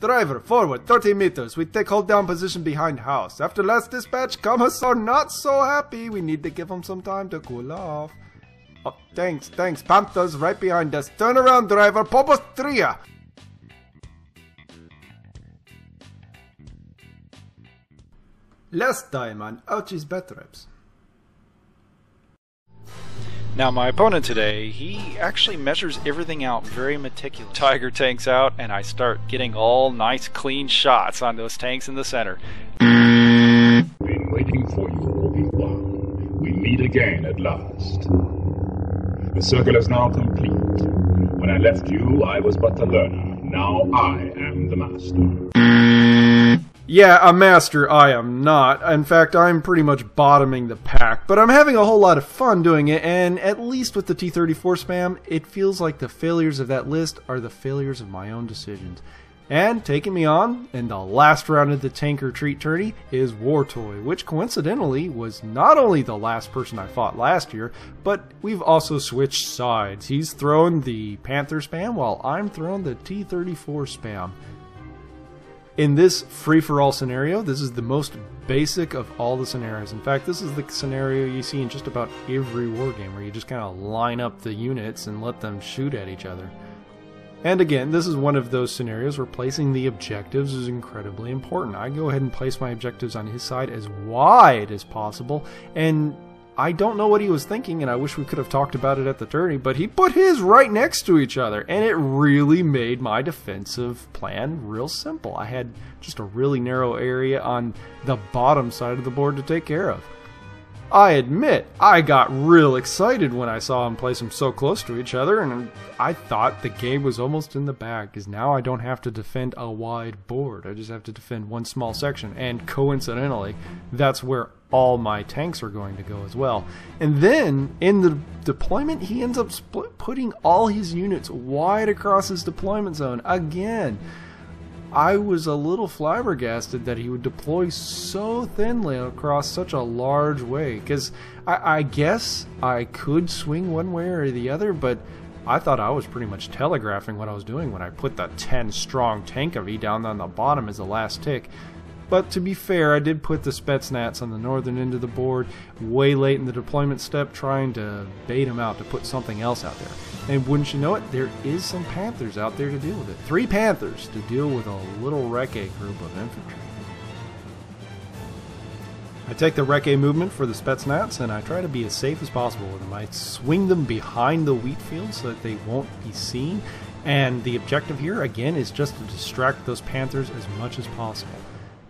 Driver, forward, 30 meters. We take hold down position behind house. After last dispatch, commas are not so happy. We need to give them some time to cool off. Oh, thanks. Panthers right behind us. Turn around, driver. Pobostria. Last time on Ouchies Batreps. Now my opponent today, he actually measures everything out very meticulously. Tiger tanks out and I start getting all nice clean shots on those tanks in the center. Been waiting for you all this while. We meet again at last. The circle is now complete. When I left you, I was but a learner. Now I am the master. Yeah, a master I am not. In fact, I'm pretty much bottoming the pack, but I'm having a whole lot of fun doing it, and at least with the T-34 spam, it feels like the failures of that list are the failures of my own decisions. And taking me on in the last round of the Tanker Treat Tourney is War Toy, which coincidentally was not only the last person I fought last year, but we've also switched sides. He's throwing the Panther spam while I'm throwing the T-34 spam. In this free-for-all scenario, this is the most basic of all the scenarios. In fact, this is the scenario you see in just about every wargame, where you just kind of line up the units and let them shoot at each other. And again, this is one of those scenarios where placing the objectives is incredibly important. I go ahead and place my objectives on his side as wide as possible, and I don't know what he was thinking, and I wish we could have talked about it at the tourney, but he put his right next to each other, and it really made my defensive plan real simple. I had just a really narrow area on the bottom side of the board to take care of. I admit, I got real excited when I saw him place them so close to each other, and I thought the game was almost in the bag, because now I don't have to defend a wide board. I just have to defend one small section, and coincidentally, that's where all my tanks are going to go as well. And then, in the deployment, he ends up putting all his units wide across his deployment zone again. I was a little flabbergasted that he would deploy so thinly across such a large way, because I guess I could swing one way or the other, but I thought I was pretty much telegraphing what I was doing when I put the 10-strong Tankovy down on the bottom as the last tick. But to be fair, I did put the Spetsnaz on the northern end of the board way late in the deployment step, trying to bait him out to put something else out there. And wouldn't you know it, there is some Panthers out there to deal with it. 3 Panthers to deal with a little Recce group of infantry. I take the Recce movement for the Spetsnaz, and I try to be as safe as possible with them. I swing them behind the wheat field so that they won't be seen. And the objective here, again, is just to distract those Panthers as much as possible.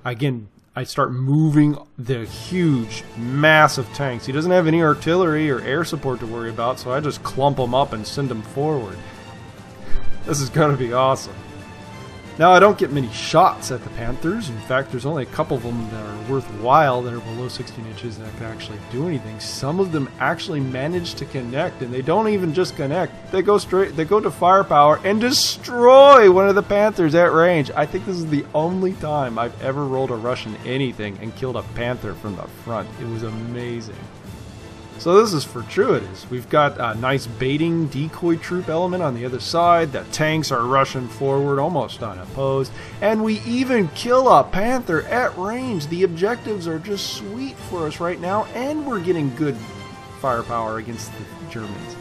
Again, I start moving the huge, massive tanks. He doesn't have any artillery or air support to worry about, so I just clump them up and send them forward. This is going to be awesome. Now, I don't get many shots at the Panthers. In fact, there's only a couple of them that are worthwhile that are below 16 inches that can actually do anything. Some of them actually manage to connect, and they don't even just connect. They go to firepower and destroy one of the Panthers at range. I think this is the only time I've ever rolled a Russian anything and killed a Panther from the front. It was amazing. So this is fortuitous. We've got a nice baiting decoy troop element on the other side. The tanks are rushing forward almost unopposed. And we even kill a Panther at range. The objectives are just sweet for us right now, and we're getting good firepower against the Germans.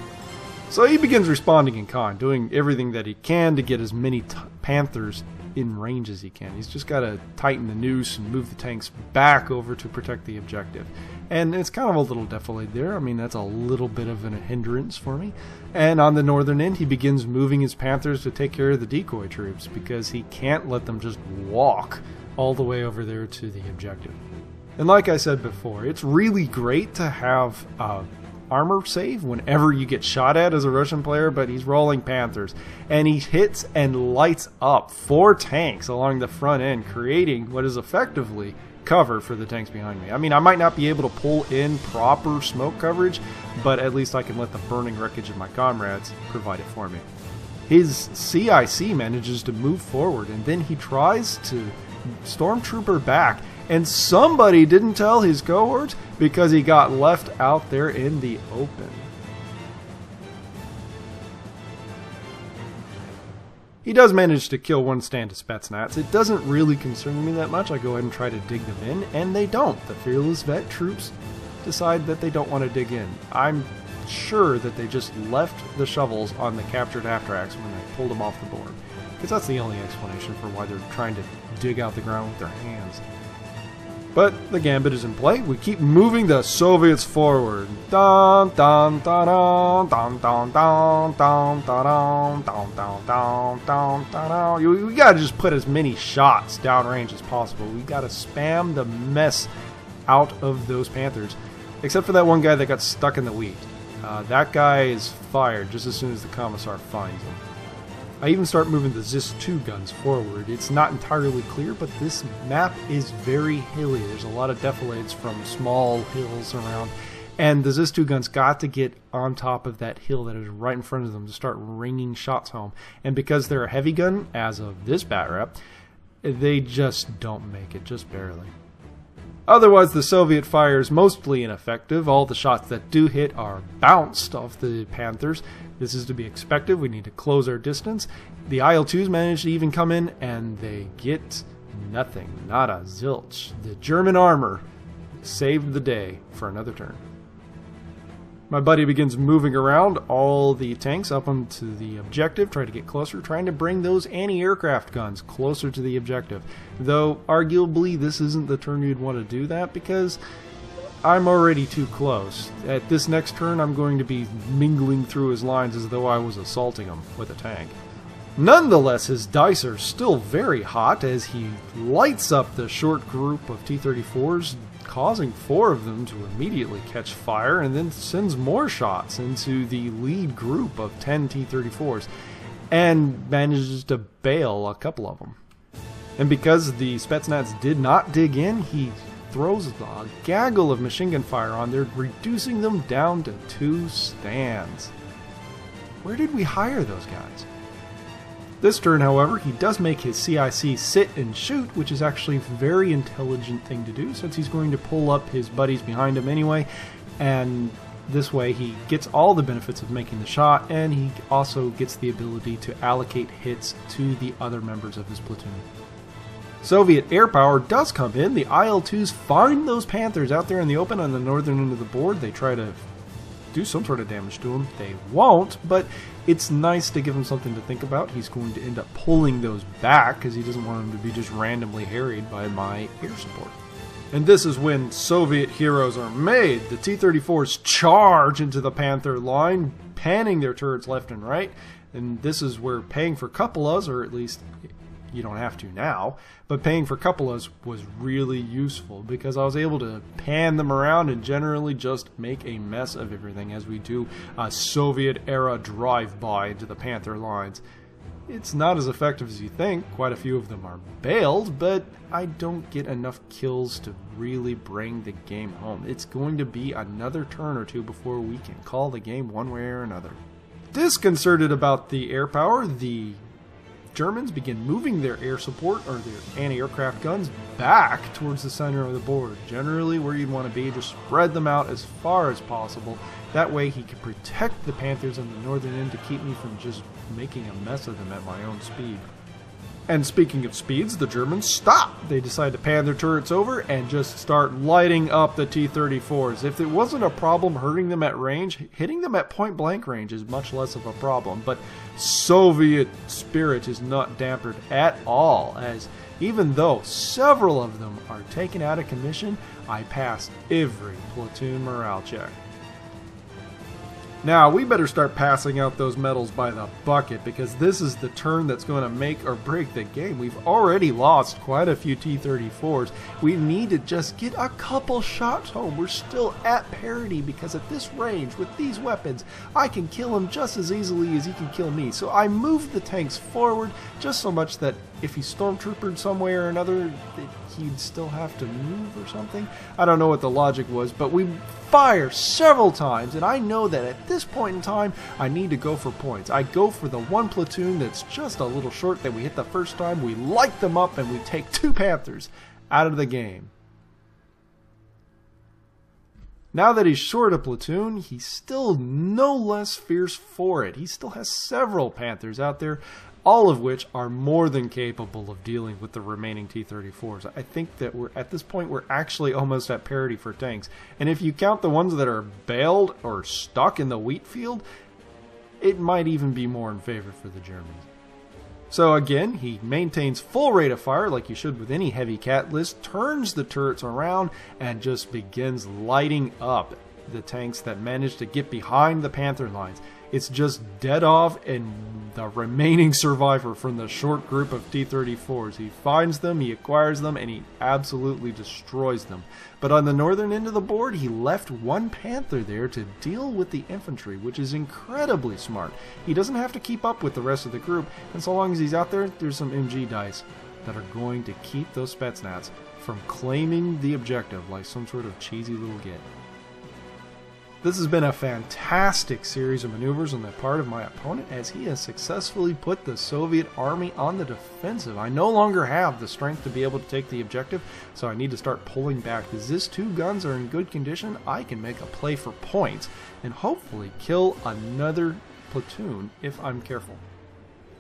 So he begins responding in kind, doing everything that he can to get as many Panthers in range as he can. He's just got to tighten the noose and move the tanks back over to protect the objective. And it's kind of a little defilade there. I mean, that's a little bit of a hindrance for me. And on the northern end, he begins moving his Panthers to take care of the decoy troops, because he can't let them just walk all the way over there to the objective. And like I said before, it's really great to have armor save whenever you get shot at as a Russian player, but he's rolling Panthers, and he hits and lights up 4 tanks along the front end, creating what is effectively cover for the tanks behind me. I mean, I might not be able to pull in proper smoke coverage, but at least I can let the burning wreckage of my comrades provide it for me. His CIC manages to move forward, and then he tries to stormtrooper back, and somebody didn't tell his cohorts because he got left out there in the open. He does manage to kill one stand of Spetsnaz. It doesn't really concern me that much. I go ahead and try to dig them in, and they don't. The Fearless Vet troops decide that they don't want to dig in. I'm sure that they just left the shovels on the captured half-tracks when they pulled them off the board. Because that's the only explanation for why they're trying to dig out the ground with their hands. But the gambit is in play. We keep moving the Soviets forward. Dun dun dun dun dun dun dun dun dun dun dun dun dun dun. We gotta just put as many shots downrange as possible. We gotta spam the mess out of those Panthers. Except for that one guy that got stuck in the wheat. That guy is fired just as soon as the Commissar finds him. I even start moving the ZIS-2 guns forward. It's not entirely clear, but this map is very hilly. There's a lot of defilades from small hills around, and the ZIS-2 guns got to get on top of that hill that is right in front of them to start ringing shots home. And because they're a heavy gun, as of this Batrep, they just don't make it, just barely. Otherwise, the Soviet fire is mostly ineffective. All the shots that do hit are bounced off the Panthers. This is to be expected. We need to close our distance. The IL-2s manage to even come in, and they get nothing. Not a zilch. The German armor saved the day for another turn. My buddy begins moving around all the tanks up onto the objective, trying to get closer, trying to bring those anti-aircraft guns closer to the objective. Though, arguably, this isn't the turn you'd want to do that, because I'm already too close. At this next turn, I'm going to be mingling through his lines as though I was assaulting him with a tank. Nonetheless, his dice are still very hot as he lights up the short group of T-34s, causing 4 of them to immediately catch fire, and then sends more shots into the lead group of 10 T-34s, and manages to bail a couple of them. And because the Spetsnaz did not dig in, he throws a gaggle of machine gun fire on there, reducing them down to 2 stands. Where did we hire those guys? This turn, however, he does make his CIC sit and shoot, which is actually a very intelligent thing to do, since he's going to pull up his buddies behind him anyway, and this way he gets all the benefits of making the shot, and he also gets the ability to allocate hits to the other members of his platoon. Soviet air power does come in. The IL-2s find those Panthers out there in the open on the northern end of the board. They try to do some sort of damage to them. They won't, but it's nice to give him something to think about. He's going to end up pulling those back because he doesn't want them to be just randomly harried by my air support. And this is when Soviet heroes are made. The T-34s charge into the Panther line, panning their turrets left and right. And this is where paying for cupolas, or at least you don't have to now, but paying for cupolas was really useful because I was able to pan them around and generally just make a mess of everything as we do a Soviet-era drive-by into the Panther lines. It's not as effective as you think. Quite a few of them are bailed, but I don't get enough kills to really bring the game home. It's going to be another turn or two before we can call the game one way or another. Disconcerted about the air power, the Germans begin moving their air support, or their anti-aircraft guns, back towards the center of the board. Generally where you'd want to be, just spread them out as far as possible. That way he can protect the Panthers on the northern end to keep me from just making a mess of them at my own speed. And speaking of speeds, the Germans stop. They decide to pan their turrets over and just start lighting up the T-34s. If it wasn't a problem hurting them at range, hitting them at point-blank range is much less of a problem. But Soviet spirit is not dampened at all, as even though several of them are taken out of commission, I pass every platoon morale check. Now, we better start passing out those medals by the bucket, because this is the turn that's going to make or break the game. We've already lost quite a few T-34s. We need to just get a couple shots home. We're still at parity, because at this range, with these weapons, I can kill him just as easily as he can kill me. So I moved the tanks forward just so much that if he stormtroopered some way or another, he'd still have to move or something. I don't know what the logic was, but we fire several times, and I know that at this point in time, I need to go for points. I go for the one platoon that's just a little short that we hit the first time. We light them up, and we take 2 Panthers out of the game. Now that he's short a platoon, he's still no less fierce for it. He still has several Panthers out there. all of which are more than capable of dealing with the remaining T-34s. I think that at this point we're actually almost at parity for tanks. And if you count the ones that are bailed or stuck in the wheat field, it might even be more in favor for the Germans. So again, he maintains full rate of fire like you should with any heavy catalyst, turns the turrets around, and just begins lighting up the tanks that manage to get behind the Panther lines. It's just dead off and the remaining survivor from the short group of T-34s. He finds them, he acquires them, and he absolutely destroys them. But on the northern end of the board, he left one Panther there to deal with the infantry, which is incredibly smart. He doesn't have to keep up with the rest of the group, and so long as he's out there, there's some MG dice that are going to keep those Spetsnaz from claiming the objective like some sort of cheesy little git. This has been a fantastic series of maneuvers on the part of my opponent as he has successfully put the Soviet army on the defensive. I no longer have the strength to be able to take the objective, so I need to start pulling back. As these two guns are in good condition, I can make a play for points and hopefully kill another platoon if I'm careful.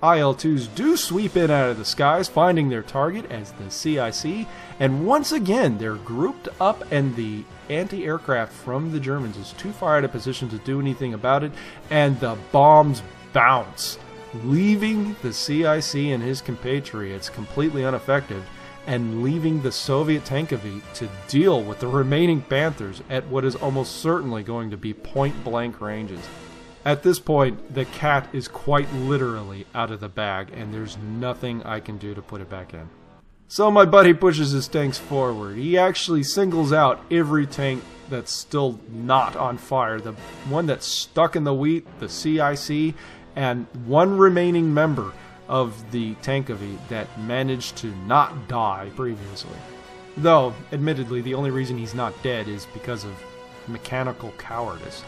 IL-2s do sweep in out of the skies, finding their target as the CIC, and once again they're grouped up and the anti-aircraft from the Germans is too far out of position to do anything about it, and the bombs bounce, leaving the CIC and his compatriots completely unaffected, and leaving the Soviet Tankovy to deal with the remaining Panthers at what is almost certainly going to be point-blank ranges. At this point, the cat is quite literally out of the bag, and there's nothing I can do to put it back in. So my buddy pushes his tanks forward. He actually singles out every tank that's still not on fire. The one that's stuck in the wheat, the CIC, and one remaining member of the Tankovy that managed to not die previously. Though, admittedly, the only reason he's not dead is because of mechanical cowardice.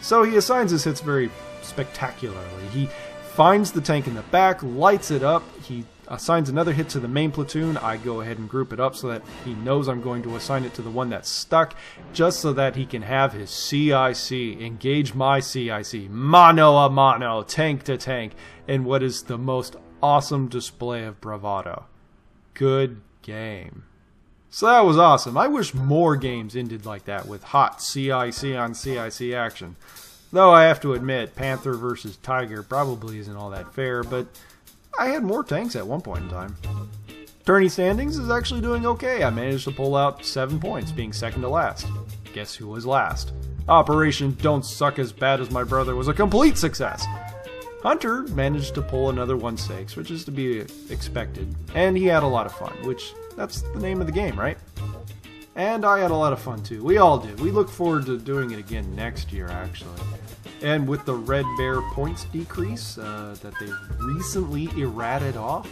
So he assigns his hits very spectacularly. He finds the tank in the back, lights it up, he assigns another hit to the main platoon. I go ahead and group it up so that he knows I'm going to assign it to the one that's stuck, just so that he can have his CIC, engage my CIC, mano a mano, tank to tank, in what is the most awesome display of bravado. Good game. So that was awesome. I wish more games ended like that with hot CIC on CIC action. Though I have to admit, Panther versus Tiger probably isn't all that fair, but I had more tanks at one point in time. Tourney standings is actually doing okay. I managed to pull out 7 points, being second to last. Guess who was last? Operation Don't Suck As Bad As My Brother was a complete success. Hunter managed to pull another 1-6, which is to be expected, and he had a lot of fun, which that's the name of the game, right? And I had a lot of fun too. We all did. We look forward to doing it again next year, actually. And with the Red Bear points decrease that they recently errated off,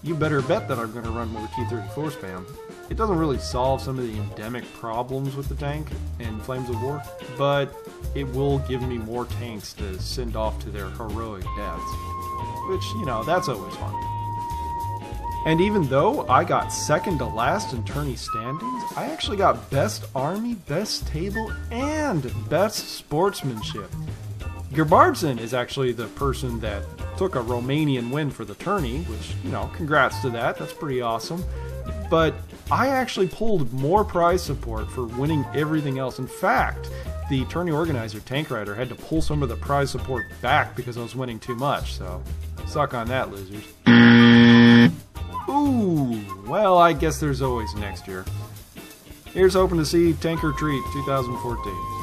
you better bet that I'm going to run more T-34 spam. It doesn't really solve some of the endemic problems with the tank in Flames of War, but it will give me more tanks to send off to their heroic deaths. Which, you know, that's always fun. And even though I got second to last in tourney standings, I actually got best army, best table, and best sportsmanship. Gerbardsen is actually the person that took a Romanian win for the tourney, which, you know, congrats to that. That's pretty awesome. But I actually pulled more prize support for winning everything else. In fact, the tourney organizer, Tank Rider, had to pull some of the prize support back because I was winning too much, so suck on that, losers. Ooh, well, I guess there's always next year. Here's hoping to see Tanker Treat 2014.